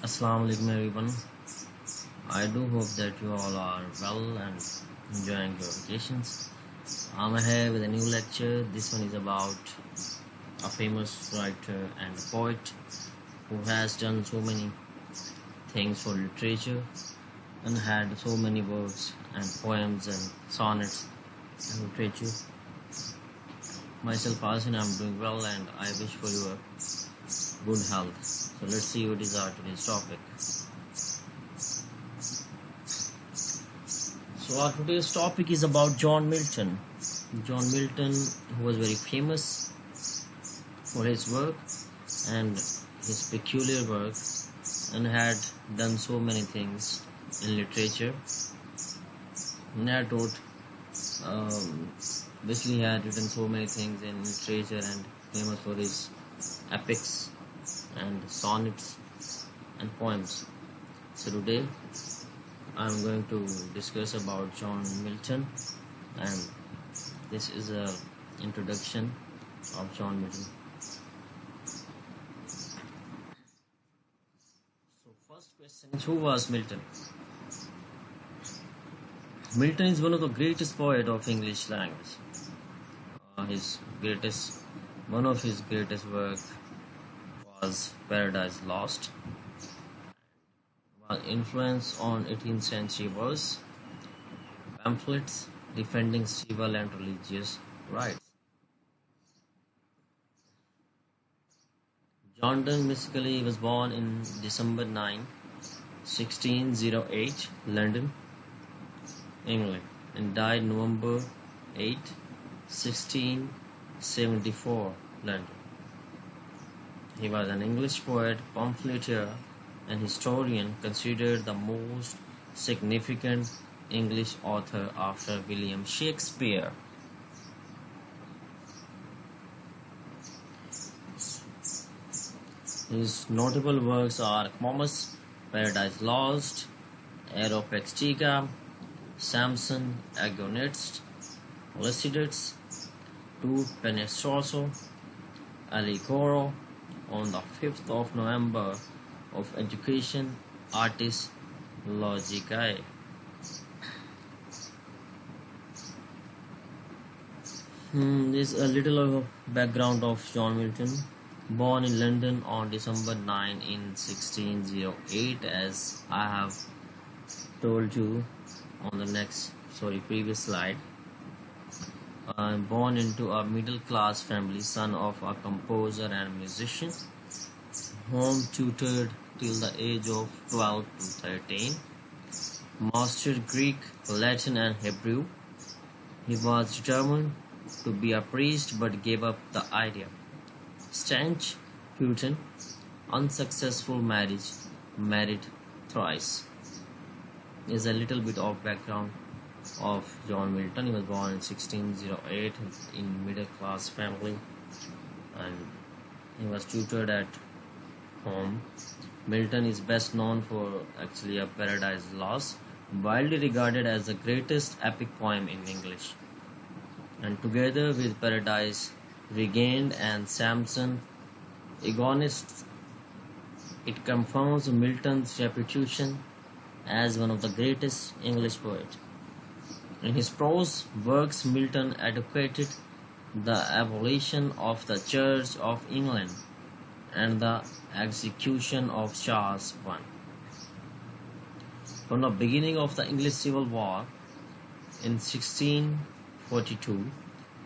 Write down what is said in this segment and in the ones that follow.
Assalamu alaikum everyone. I do hope that you all are well and enjoying your vacations. I'm here with a new lecture. This one is about a famous writer and poet who has done so many things for literature and had so many works and poems and sonnets and literature. Myself, Asin, I'm doing well and I wish for your good health. So let's see what is our today's topic. So our today's topic is about John Milton. John Milton, who was very famous for his work and his peculiar work, and had done so many things in literature. And had wrote, basically had written so many things in literature and famous for his epics and sonnets and poems. So today I'm going to discuss about John Milton, and this is a introduction of John Milton. So first question is, who was Milton? Milton is one of the greatest poets of English language. One of his greatest work was Paradise Lost. While influence on 18th century verse, pamphlets defending civil and religious rights. John Donne Miscellany was born in December 9, 1608, London, England, and died November 8, 1674, London. He was an English poet, pamphleteer, and historian, considered the most significant English author after William Shakespeare. His notable works are Comus, Paradise Lost, Areopagita, Samson Agonist, Lycidas, Tu Penestroso, Alicoro, on the 5th of November, of Education Artis Logicae. This is a little background of John Milton. Born in London on December 9 in 1608, as I have told you on the previous slide. Born into a middle class family, son of a composer and musician, home tutored till the age of 12 to 13, mastered Greek, Latin and Hebrew. He was determined to be a priest but gave up the idea. Stanch Puritan, unsuccessful marriage, married thrice. Is a little bit of background of John Milton. He was born in 1608 in middle class family, and he was tutored at home. Milton is best known for actually a Paradise Lost, widely regarded as the greatest epic poem in English. And together with Paradise Regained and Samson Agonist, it confirms Milton's reputation as one of the greatest English poets. In his prose works, Milton advocated the abolition of the Church of England and the execution of Charles I. From the beginning of the English Civil War in 1642,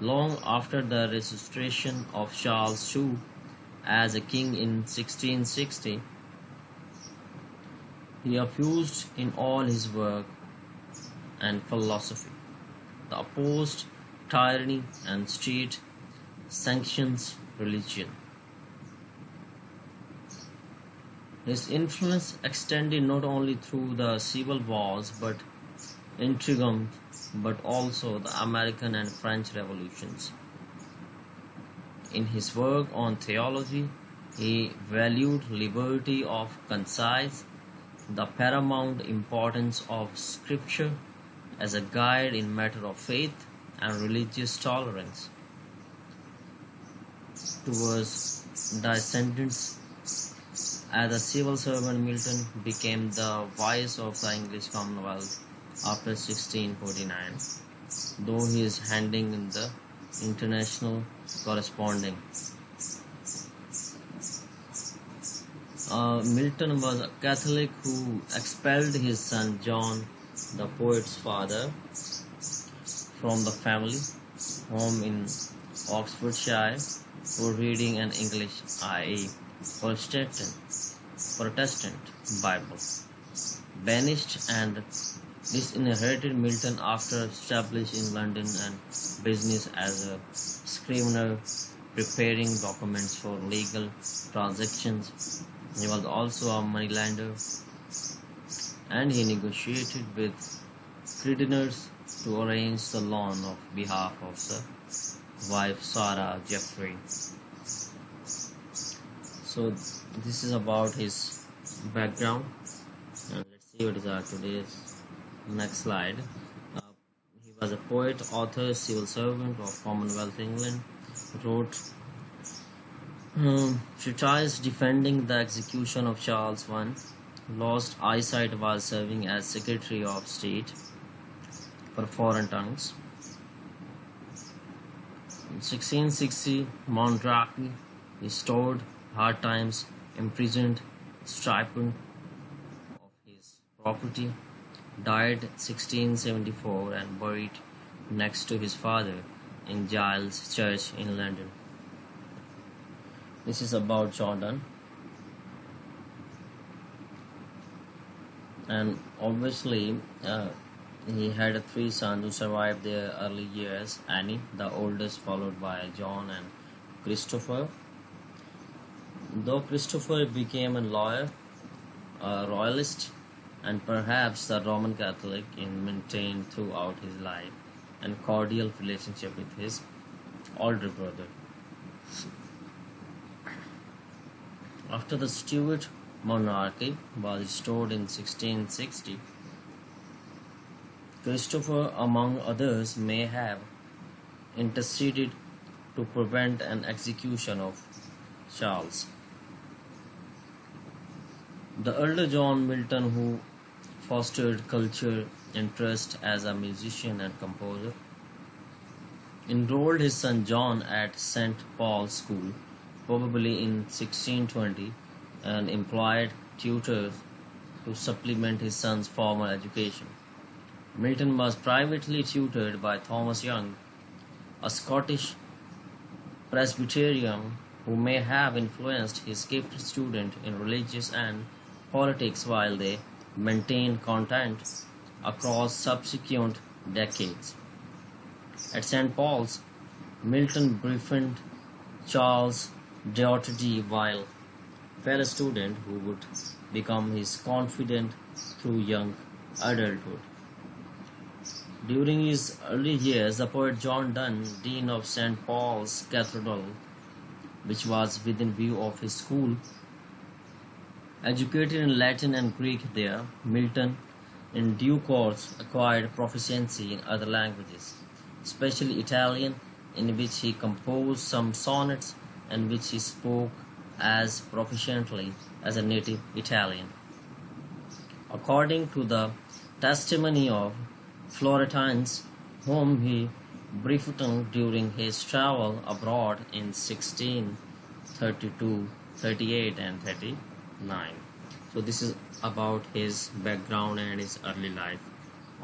long after the restoration of Charles II as a king in 1660, he opposed in all his work and philosophy the opposed tyranny and state sanctions religion. His influence extended not only through the civil wars but intrigued, but also the American and French revolutions. In his work on theology, he valued liberty of conscience, the paramount importance of scripture as a guide in matter of faith and religious tolerance towards dissenters As a civil servant, Milton became the vice of the English Commonwealth after 1649, though he is handing in the international corresponding. Milton was a Catholic who expelled his son John, the poet's father, from the family home in Oxfordshire for reading an English, i.e., Protestant Bible. Banished and disinherited, Milton, after established in London and business as a scrivener, preparing documents for legal transactions. He was also a moneylender, and he negotiated with creditors to arrange the loan on behalf of the wife Sarah Jeffrey. So this is about his background, and let's see what is our today's next slide. Uh, he was a poet, author, civil servant of Commonwealth England. Wrote treatise defending the execution of Charles I. Lost eyesight while serving as Secretary of State for Foreign Tongues. In 1660, Monarchy restored, hard times, imprisoned, stripped of his property, died 1674 and buried next to his father in Giles Church in London. This is about John Donne. And obviously, he had three sons who survived their early years: Annie, the oldest, followed by John and Christopher. Though Christopher became a lawyer, a royalist, and perhaps a Roman Catholic, he maintained throughout his life a cordial relationship with his older brother. After the Stuart monarchy was restored in 1660, Christopher, among others, may have interceded to prevent an execution of Charles. The elder John Milton, who fostered culture interest as a musician and composer, enrolled his son John at St. Paul's School, probably in 1620, and employed tutors to supplement his son's formal education. Milton was privately tutored by Thomas Young, a Scottish Presbyterian who may have influenced his gifted student in religious and politics while they maintained contact across subsequent decades. At St. Paul's, Milton befriended Charles Doherty, while fellow student who would become his confidant through young adulthood. During his early years, the poet John Donne, Dean of St. Paul's Cathedral, which was within view of his school, educated in Latin and Greek there. Milton, in due course, acquired proficiency in other languages, especially Italian, in which he composed some sonnets and which he spoke as proficiently as a native Italian. According to the testimony of Florentines, whom he befriended during his travel abroad in 1632, 38 and 39. So this is about his background and his early life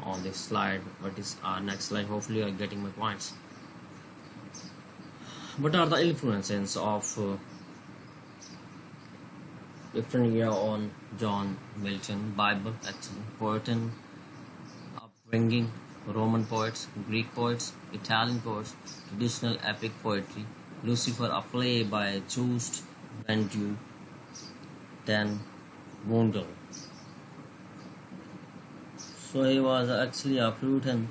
on this slide. What is our next slide? Hopefully you are getting my points. What are the influences of different year on John Milton? Bible, actually, poetic upbringing, Roman poets, Greek poets, Italian poets, traditional epic poetry, Lucifer, a play by Just van den Wondel. So he was actually a Puritan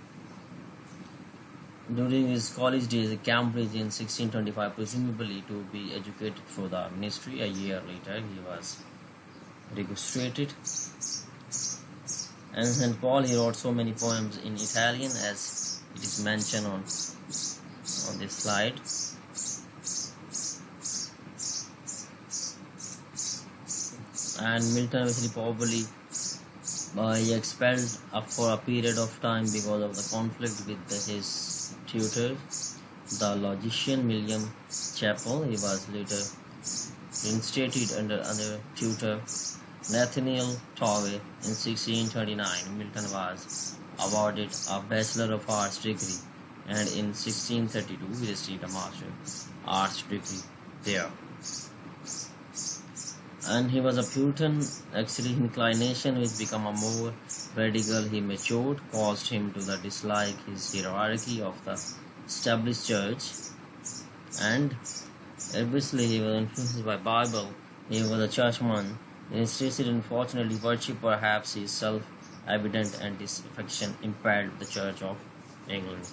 during his college days at Cambridge in 1625, presumably to be educated for the ministry. A year later, he was registrated. And St. Paul, he wrote so many poems in Italian, as it is mentioned on this slide. And Milton eventually probably he expelled for a period of time because of the conflict with his tutor, the logician William Chappell. He was later reinstated under tutor Nathaniel Tovey in 1629. Milton was awarded a Bachelor of Arts degree, and in 1632 he received a Master Arts degree there. And he was a Puritan. Actually, inclination which became a more radical. He matured, caused him to the dislike his hierarchy of the established church, and obviously he was influenced by Bible. He was a churchman. Instead, unfortunately, virtue perhaps is self-evident, and this affection impaired the Church of England.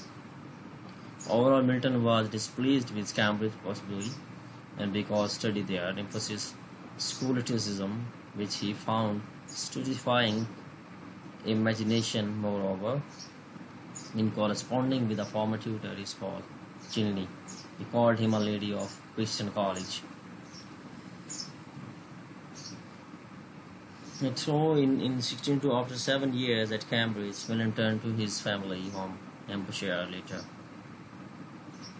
Overall, Milton was displeased with Cambridge possibly, and because study there emphasized scholasticism, which he found stupefying imagination. Moreover, in corresponding with a former tutor is called Chilney. He called him a lady of Christian College. And so in 1602, after 7 years at Cambridge, Milton turned to his family home, Hampshire, later.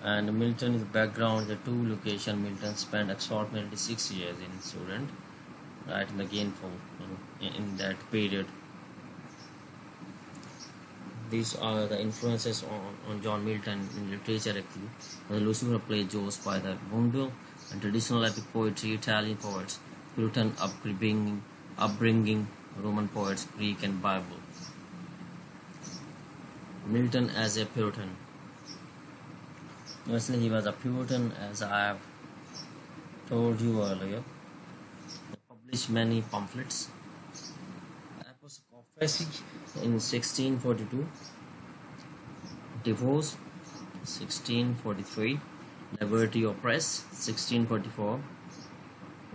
And Milton's background, the two location, Milton spent approximately 6 years in student, right, in the gainful in that period. These are the influences on John Milton in literature actually. The Lucifer play Joes by the Vondel, and traditional epic poetry, Italian poets, Puritan upbringing, Roman poets, Greek and Bible. Milton as a Puritan. Obviously, he was a Puritan, as I have told you earlier. He published many pamphlets. Episcopacy in 1642, Divorce 1643, Liberty of Press 1644,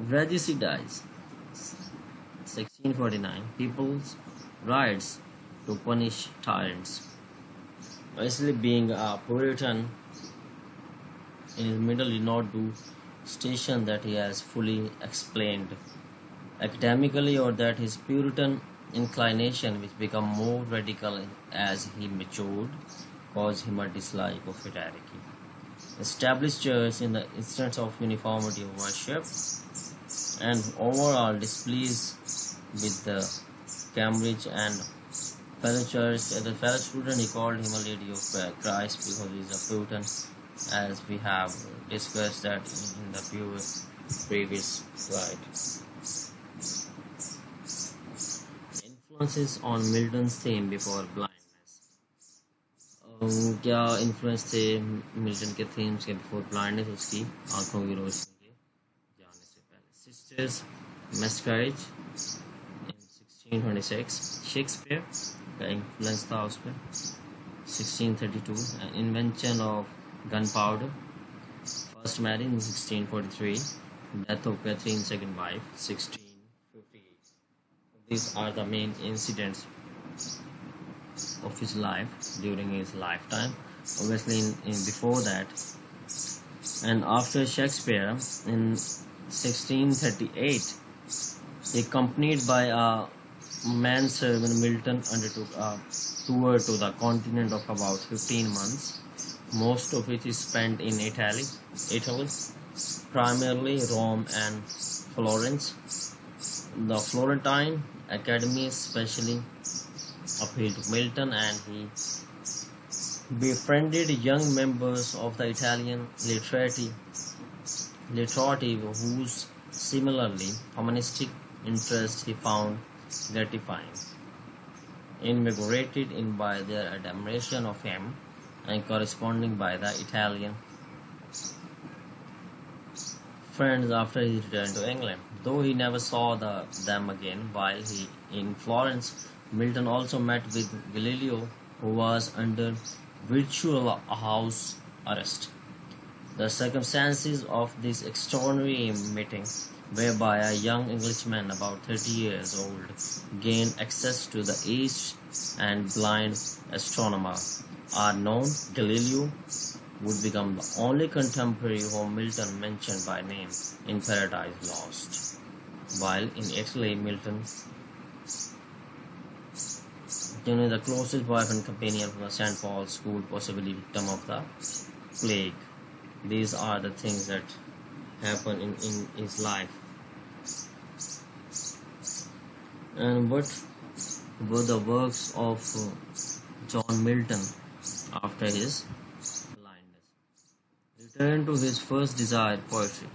Regicides 1649, People's Rights to Punish Tyrants. Basically, being a Puritan in his middle did not do station that he has fully explained academically, or that his Puritan inclination, which became more radical as he matured, caused him a dislike of hierarchy. Established church in the instance of uniformity of worship, and overall displeased with the Cambridge and fellow church. As a fellow student, he called him a lady of Christ because he is a Puritan, as we have discussed that in the previous slide. Influences on Milton's theme before blindness. क्या influence थे Milton के themes के before blindness, उसकी आंखों की रोशनी के जाने से पहले. Sisters Miscarriage in 1626, Shakespeare का influence था उस पर. 1632, an invention of gunpowder. First marriage in 1643, death of Catherine's second wife, 1658. These are the main incidents of his life during his lifetime. Obviously, in before that, and after Shakespeare in 1638, accompanied by a manservant, Milton undertook a tour to the continent of about 15 months, most of which is spent in Italy, primarily Rome and Florence. The Florentine Academy especially appealed to Milton, and he befriended young members of the Italian literati whose similarly humanistic interest he found gratifying, invigorated in by their admiration of him and corresponding by the Italian friends after his return to England. Though he never saw them again while he in Florence, Milton also met with Galileo, who was under virtual house arrest. The circumstances of this extraordinary meeting, whereby a young Englishman about 30 years old gained access to the aged and blind astronomer, are known. Galileo would become the only contemporary whom Milton mentioned by name in Paradise Lost. while in Italy, Milton, the closest wife and companion from the St. Paul's school, possibly victim of the plague. These are the things that happen in his life. And what were the works of John Milton after his blindness? Return to his first desire, poetry.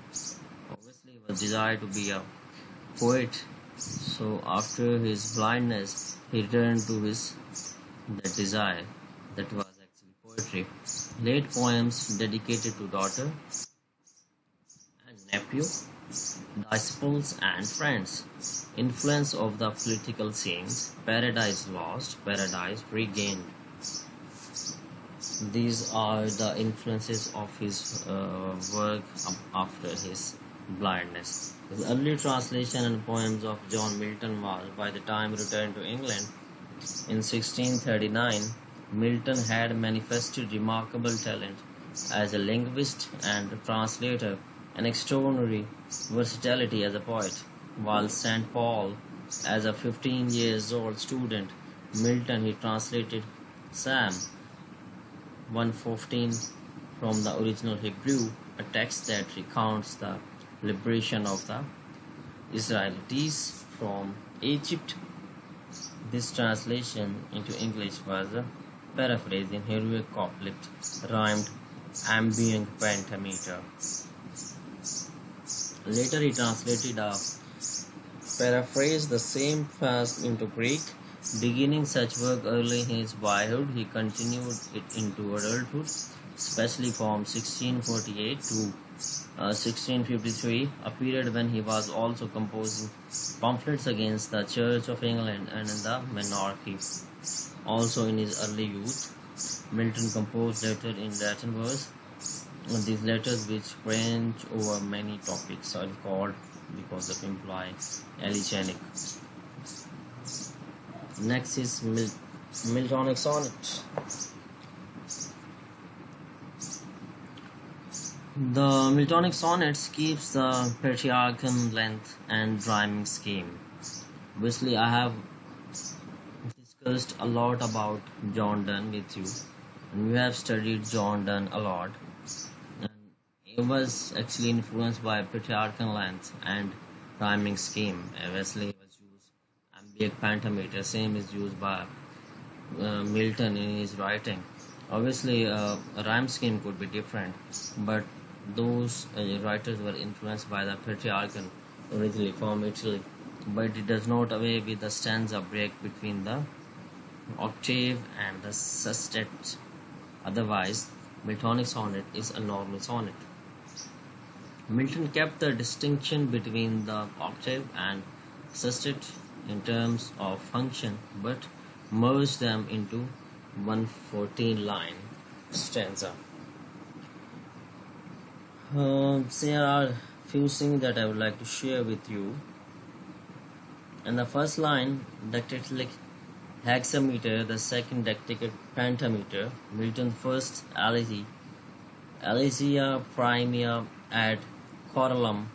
Obviously, he was desired to be a poet. So after his blindness, he returned to his that desire that was actually poetry. Late poems dedicated to daughter and nephew, disciples and friends. Influence of the political scenes. Paradise lost, paradise regained. These are the influences of his work after his blindness. His early translation and poems of John Milton was, by the time he returned to England in 1639, Milton had manifested remarkable talent as a linguist and translator and extraordinary versatility as a poet. While St. Paul, as a 15 years old student, Milton he translated Psalm 115 from the original Hebrew, a text that recounts the liberation of the Israelites from Egypt. This translation into English was a paraphrase in heroic couplet, rhymed ambient pentameter. Later he translated a paraphrase the same fast into Greek. Beginning such work early in his boyhood, he continued it into adulthood, especially from 1648 to 1653, a period when he was also composing pamphlets against the Church of England and the monarchy. Also in his early youth, Milton composed letters in Latin verse. These letters, which range over many topics, are called, because of imply, elegiac. Next is Miltonic sonnet. The Miltonic sonnets keeps the patriarchal length and rhyming scheme. Obviously, I have discussed a lot about John Donne with you, and we have studied John Donne a lot. And it was actually influenced by patriarchal length and rhyming scheme. Obviously, it was used iambic pentameter, same is used by Milton in his writing. Obviously, a rhyme scheme could be different, but those writers were influenced by the patriarchal originally from Italy. But it does not away with the stanza break between the octave and the sestet. Otherwise, Miltonic sonnet is a normal sonnet. Milton kept the distinction between the octave and sestet in terms of function, but merged them into 114-line stanza. There are few things that I would like to share with you. In the first line, dactylic hexameter, the second dactylic pentameter, Milton's first elegy, Elegia Primea ad Corallum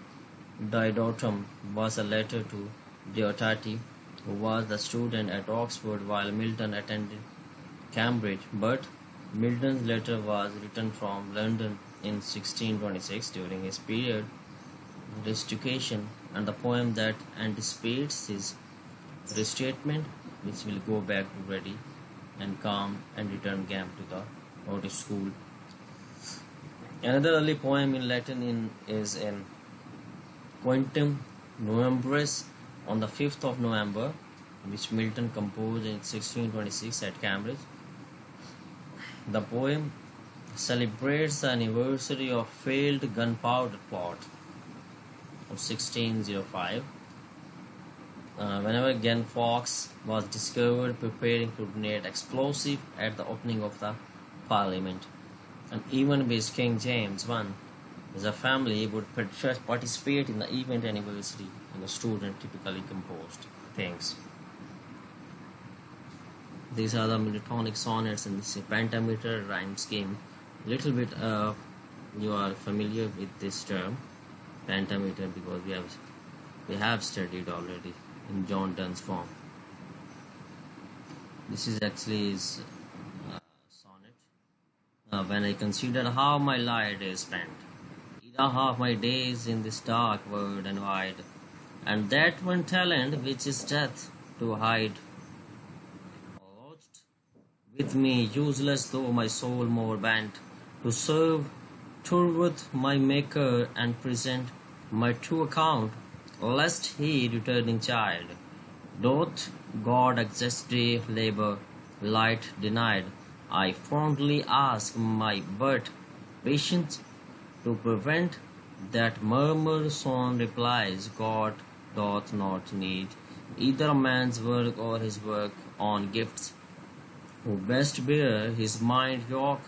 Diodotum, was a letter to Diodati, who was the student at Oxford while Milton attended Cambridge, but Milton's letter was written from London in 1626 during his period of restucation, and the poem that anticipates his restatement, which will go back to ready and calm and return Gamp to the Otis school. Another early poem in Latin is in Quantum Novembris on the 5th of November, which Milton composed in 1626 at Cambridge. The poem celebrates the anniversary of failed gunpowder plot of 1605. Whenever Gen Fawkes was discovered preparing to detonate explosive at the opening of the Parliament, and even with King James I, the family would participate in the event anniversary, and the student typically composed things. These are the Miltonic sonnets in the pentameter rhyme scheme. Little bit you are familiar with this term, pentameter, because we have we have studied already in John Donne's form. This is actually his sonnet. When I consider how my life is spent, either half my days in this dark world and wide, and that one talent which is death to hide, lodged with me, useless though my soul more bent, to serve toward my Maker and present my true account, lest he, returning child, doth God exhaustive labour, light denied, I fondly ask my but patience to prevent that murmur soon replies, God doth not need either man's work or his work on gifts, who best bear his mind yoke,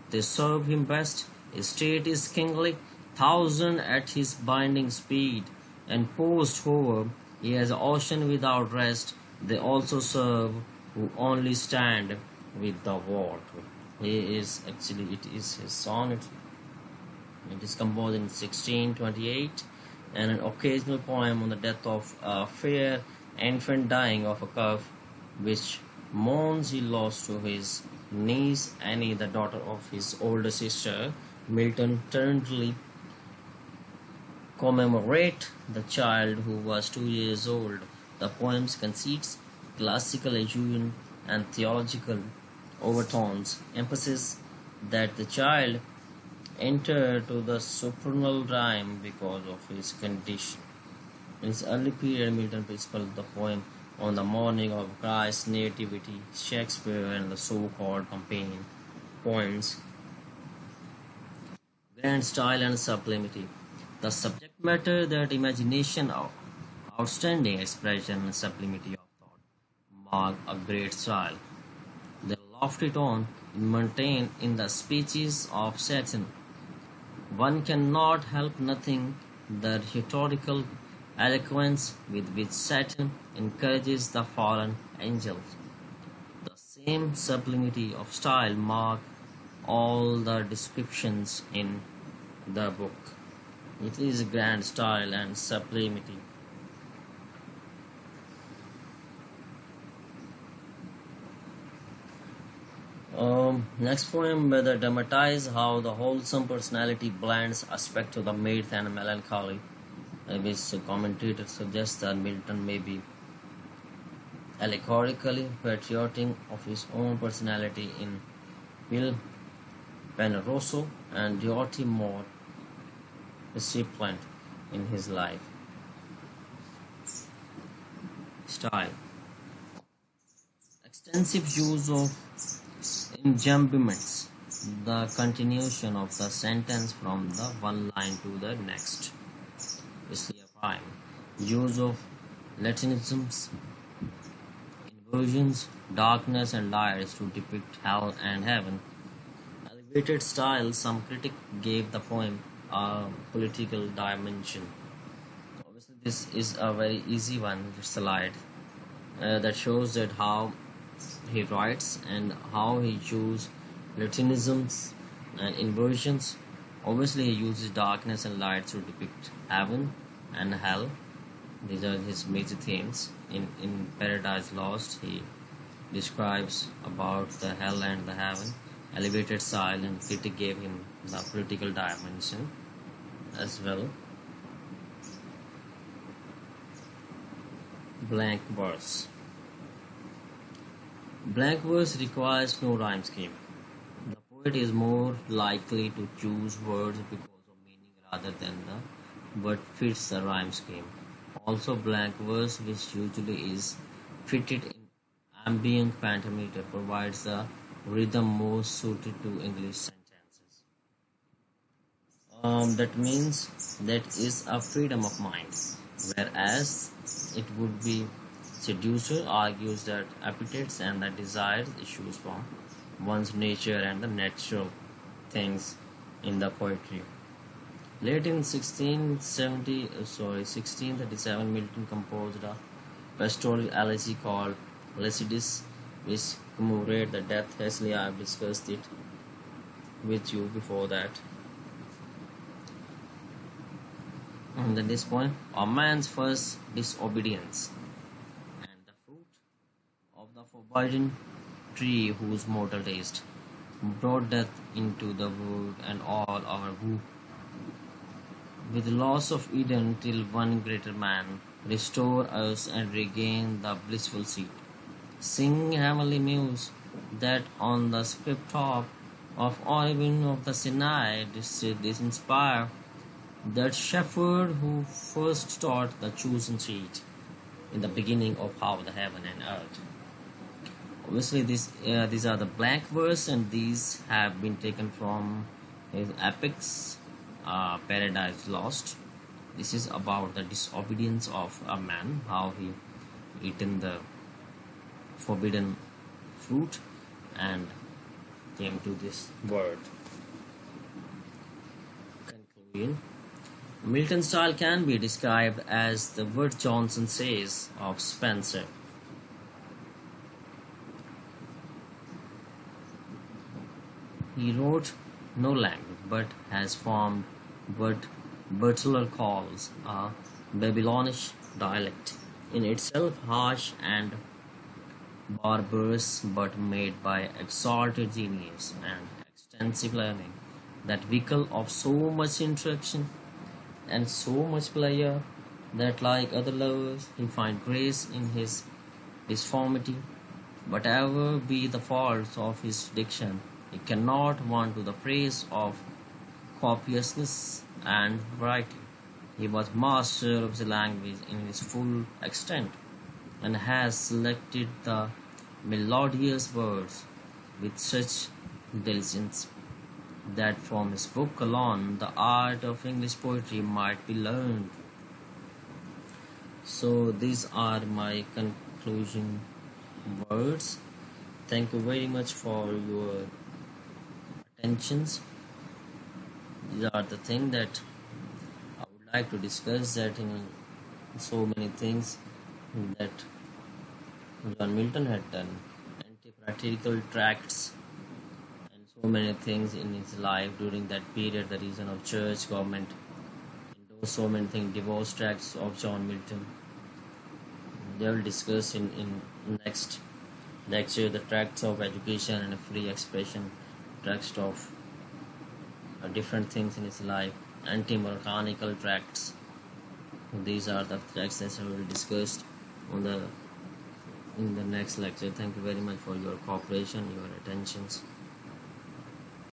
they serve him best, his state is kingly, thousand at his binding speed, and post hover, he has ocean without rest, they also serve who only stand with the water. He is actually, it is his sonnet. It is composed in 1628, and an occasional poem on the death of a fair infant dying of a calf, which mourns he lost to his niece Annie, the daughter of his older sister. Milton tenderly commemorate the child who was 2 years old. The poem's conceits, classical allusion, and theological overtones emphasize that the child entered to the supernal rhyme because of his condition. In his early period, Milton principled the poem on the morning of Christ's nativity. Shakespeare and the so-called companion poems, grand style and sublimity. The subject matter, that imagination of outstanding expression and sublimity of thought, mark a great style. The lofty tone maintained in the speeches of Saturn. One cannot help nothing the rhetorical eloquence with which Saturn encourages the fallen angels. The same sublimity of style mark all the descriptions in the book. It is grand style and sublimity. Next poem, whether dramatize how the wholesome personality blends aspect of the mirth and melancholy, which commentators suggest that Milton may be allegorically patriotic of his own personality in Will Penseroso and Dorothy more recipient in his life. Style. Extensive use of enjambments, the continuation of the sentence from the one line to the next. Especially a rhyme. Use of Latinisms, inversions, darkness and lights to depict hell and heaven. Elevated style, some critic gave the poem a political dimension. Obviously, this is a very easy one. It's a slide that shows that how he writes and how he uses Latinisms and inversions. Obviously, he uses darkness and light to depict heaven and hell. These are his major themes. In Paradise Lost, he describes about the hell and the heaven. Elevated style, and critic gave him the political dimension as well. Blank verse. Blank verse requires no rhyme scheme. The poet is more likely to choose words because of meaning rather than the what fits the rhyme scheme. Also, blank verse, which usually is fitted in ambient pentameter, provides the rhythm most suited to English sentences. That means that is a freedom of mind, whereas it would be seducer argues that appetites and the desires issues from one's nature and the natural things in the poetry. Late in 1637, Milton composed a pastoral elegy called Lycidas, which commemorates the death. Hastily, I have discussed it with you before that. And then this point, a man's first disobedience, and the fruit of the forbidden tree whose mortal taste brought death into the world and all our who, with the loss of Eden till one greater man restore us and regain the blissful seat. Sing heavenly muse that on the script top of Origin of the Sinai this inspire that shepherd who first taught the chosen seed in the beginning of how the heaven and earth. Obviously, these are the blank verse, and these have been taken from his epics, Paradise Lost. This is about the disobedience of a man, how he eaten the forbidden fruit and came to this word. Conclusion. Milton's style can be described as the word Johnson says of Spenser. He wrote no language, but has formed what Butler calls a Babylonish dialect, in itself harsh and barbarous, but made by exalted genius and extensive learning, that vehicle of so much interaction and so much pleasure that, like other lovers, he find grace in his disformity. Whatever be the faults of his diction, he cannot want to the praise of copiousness and variety. He was master of the language in its full extent, and has selected the melodious words with such diligence that from his book alone the art of English poetry might be learned. So these are my conclusion words. Thank you very much for your attentions. These are the things that I would like to discuss, that in so many things that John Milton had done, anti-patriarchal tracts and so many things in his life during that period, the reason of church, government, and those so many things, divorce tracts of John Milton. They will discuss in next lecture the tracts of education and free expression, tracts of different things in his life, anti-mechanical tracts. These are the tracts that will be discussed on the in the next lecture. Thank you very much for your cooperation, your attentions.